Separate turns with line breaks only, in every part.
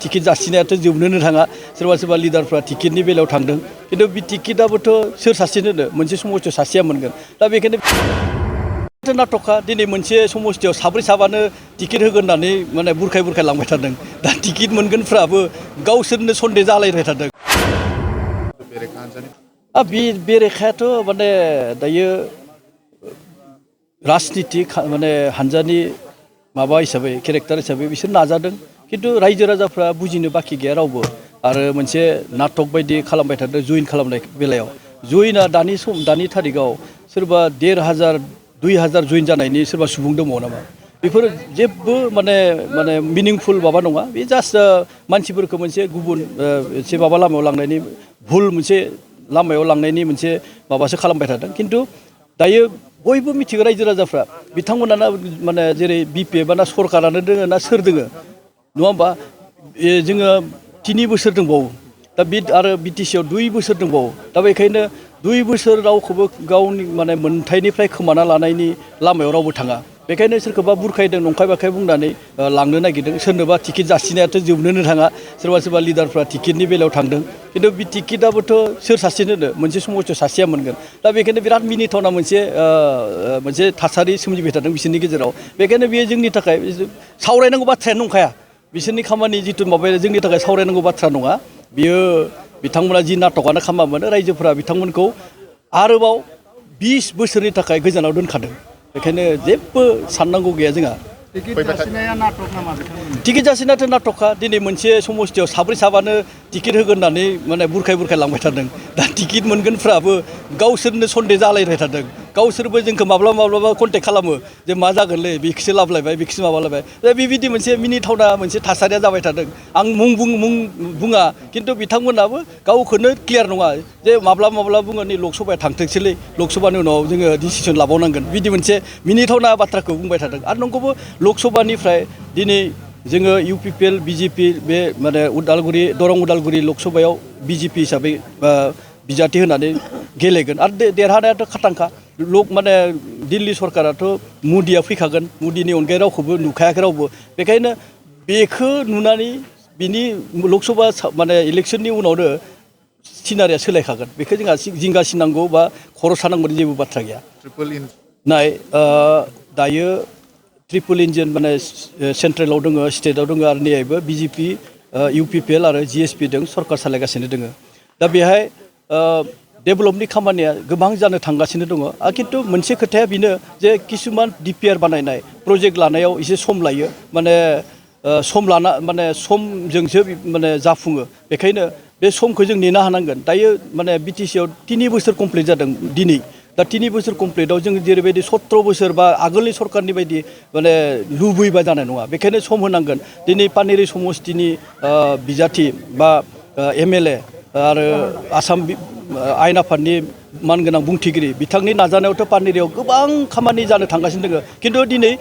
Ticket जासिनायाथ' जोबनोनो थाङा सोरबा सोरबा लिडारफ्रा टिकेटनि बेलायाव थांदों खिन्थु बे टिकेटआबोथ' सोर सासेनो मोनसे समस्थियाव सासेया मोनगोन दा बेखायनो नाटकखा दिनै मोनसे समस्थियाव साब्रै साबानो टिकेट होगोन होननानै माने बुरखाय बुरखाय लांबाय थादों दा टिकेट मोनगोनफ्राबो गावसोरनो सन्देह जालायबाय थादों बेरेखायाथ' माने दायो राजनिति माने हानजानि माबा हिसाबै केरेक्टार हिसाबै बिसोर नाजादों किन्तु रायजो राजाफ्रा बुजिनो बाखि गैया रावबो आरो मोनसे नाटक बायदि खालामबाय थादों जइन खालामनाय बेलायाव जइनआ दानि थारिखआव सोरबा 1,500 2,000 जइन जानायनि सोरबा सुबुं दङ नामा बेफोर जेबो माने मिनिंफुल माबा नङा बे जास्ट मानसिफोरखौ मोनसे गुबुन एसे माबा लामायाव लांनायनि भुल मोनसे लामायाव लांनायनि मोनसे माबासो खालामबाय थादों किन्तु दायो बयबो मिथिगौ रायजो राजाफ्रा बिथांमोनाना माने जेरै बिपिएफ ना सरकारानो दोङो ना सोर दोङो नङा होमबा जोङो 3 बोसोर दंबावो दा आरो बिटिसिआव 2 बोसोर दंबावो दा बेखायनो 2 बोसोर रावखौबो गावनि माने मोनथायनिफ्राय खोमाना लानायनि लामायाव रावबो थाङा बेखायनो सोरखौबा बुरखायदों नंखाय बाखाय बुंनानै लांनो नागिरदों सोरनोबा टिकेट जासिनायाथ' जोबनोनो थाङा सोरबा सोरबा लिडारफ्रा टिकेटनि बेलायाव थांदों खिन्थु बे टिकेटआबोथ' सोर सासेनो मोनसे समस्थियाव सासेया मोनगोन दा बेखायनो बिराद मिनिथावना मोनसे थासारि सोमजिबाय थादों बिसोरनि गेजेराव बेखायनो बेयो जोंनि थाखाय सावरायनांगौ बाथ्रायानो नंखाया बिसोरनि खामानि जिथु माबाया जोंनि थाखाय सावरायनांगौ बाथ्रा नङा बियो बिथांमोना जि नाटकआनो खालामामोन रायजोफोरा बिथांमोनखौ आरोबाव 20 बोसोरनि थाखाय गोजानाव दोनखादों बेखायनो जेबो साननांगौ गैया जोंहा टिकेट जासिनायाथ' नाटकखा दिनै मोनसे समस्थियाव साब्रै साबानो टिकेट होगोन होननानै माने बुरखाय बुरखाय लांबाय थादों दा टिकेट मोनगोनफ्राबो गावसोरनो सन्देह जालायबाय थादों गावसोरबो जोंखौ माब्लाबा कन्टेक्ट खालामो जे मा जागोनलै बेखौसो लाबोलायबाय बेखौसो माबालायबाय दा बेबायदि मोनसे मिनिथावना मोनसे थासारिया जाबाय थादों आं मुं बुङा खिन्थु बिथांमोनाबो गावखौनो क्लियार नङा जे माब्ला बुङो नै लकसभाया थांथोंसैलै लकसभानि उनाव जोङो डिसिसन लाबावनांगोन बिदि मोनसे मिनिथावना बाथ्राखौ बुंबाय थादों आरो नंगौबो लकसभानिफ्राय दिनै जोङो इउपिपिएल बिजेपि बे माने दरं उदालगुरि लकसभायाव बिजेपि हिसाबै बिजाथि होनानै गेलेगोन आरो देरहानायाथ' खाथांखा माने दिल्ली सरकाराथ' मदिया फैखागोन मदिनि अनगायै रावखौबो नुखायाखै रावबो बेखायनो बेखौ नुनानै बिनि लकसभा माने इलेक्सननि उनावनो सिनारिया सोलायखागोन बेखौ जोंहा जिंगासिनांगौ बा खर' सानांगौनि जेबो बाथ्रा गैया दायो ट्रिपल इन्जिन माने सेन्ट्रेलाव दङ स्टेटआव दङ आरो नैबो बिजेपि इउपिपिएल आरो जिएसपि दं सरकार सालायगासिनो दङ दा बेहाय डेभेलपनि खामानिया गोबां जानो थांगासिनो दङ खिन्थु मोनसे खोथाया बेनो जे किसुमान डिपिआर बानायनाय प्रजेक्ट लानायाव एसे सम लायो माने समजोंसो माने जाफुङो बेखायनो बे समखौ जों नेनो हानांगोन दायो माने बिटिसिआव 3 बोसोर कमप्लिट जादों दिनै दा 3 बोसोर कमप्लिटआव जों जेरैबायदि 17 बोसोर बा आगोलनि सरकारनि बायदि माने लुबैबा जानाय नङा बेखायनो सम होनांगोन दिनै पानेरि समस्तिनि बिजाथि बा एमएलए आरो आसाम आयेन आफादनि मानगोनां बुंथिगिरि बिथांनि नाजानायावथ' पानेरियाव गोबां खामानि जानो थांगासिनो दङ खिन्थु दिनै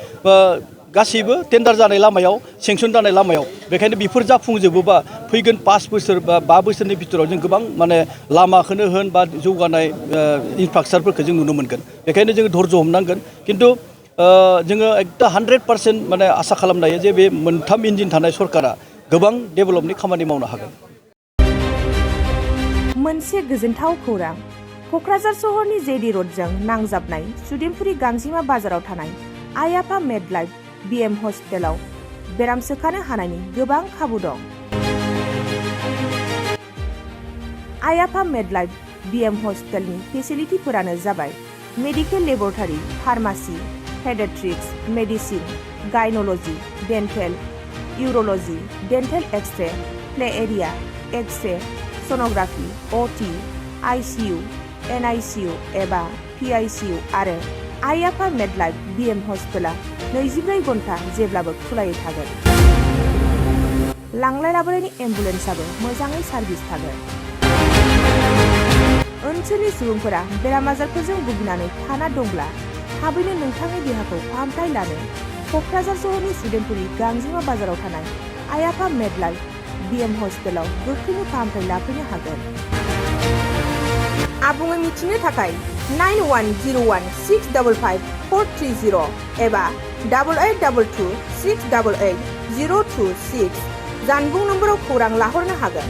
गासैबो टेन्डार जानाय लामायाव सेंसन जानाय लामायाव बेखायनो बेफोर जाफुंजोबोबा फैगोन 5 बोसोर बा 5 बोसोरनि भितराव जों गोबां माने लामाखौनो होन बा जौगानाय इनफ्रास्ट्राक्चारफोरखौ जों नुनो मोनगोन बेखायनो जोङो धैर्य हमनांगोन खिन्थु जोङो एकदम 100% माने आसा खालामनो हायो जे बे 3 इन्जिन थानाय सरकारा गोबां डेभेलपनि खामानि मावनो हागोन
मोनसे गोजोनथाव खौरां क'क्राझार सहरनि जेडि रडजों नांजाबनाय सुदेमपुरि गांजिमा बाजाराव थानाय आइ आफा मेडलाइफ बिएम हस्पिटालाव बेराम सोखानो हानायनि गोबां खाबु दं आइ आफा मेडलाइफ बिएम हस्पिटालनि फेसिलिटिफोरानो जाबाय medical laboratory pharmacy paediatrics medicine gynaecology dental urology dental x-ray play area x-ray sonography OT ICU NICU एबा पीआईसीयू आरो आइ आफा मेडलाइफ बिएम हस्पिटाला 24 घन्टा जेब्लाबो खुलायै थागोन लांलाय लाबोलायनि एम्बुलेन्सआबो मोजाङै सार्भिस थागोन ओनसोलनि सुबुंफोरा बेराम आजारफोरजों भुगिनानै थाना दंब्ला थाबैनो नोंथांनि देहाखौ फाहामथाय लानो क'क्राझार सहरनि सुदेमपुरि गांजिमा बाजाराव थानाय आइ आफा मेडलाइफ बिएम हस्पिटालाव गोख्रैनो फाहामथाय लाफैनो हागोन आबुङै मिथिनो थाखाय 9101655430 एबा 8822688026 जानबुं नम्बराव खौरां लाहरनो हागोन।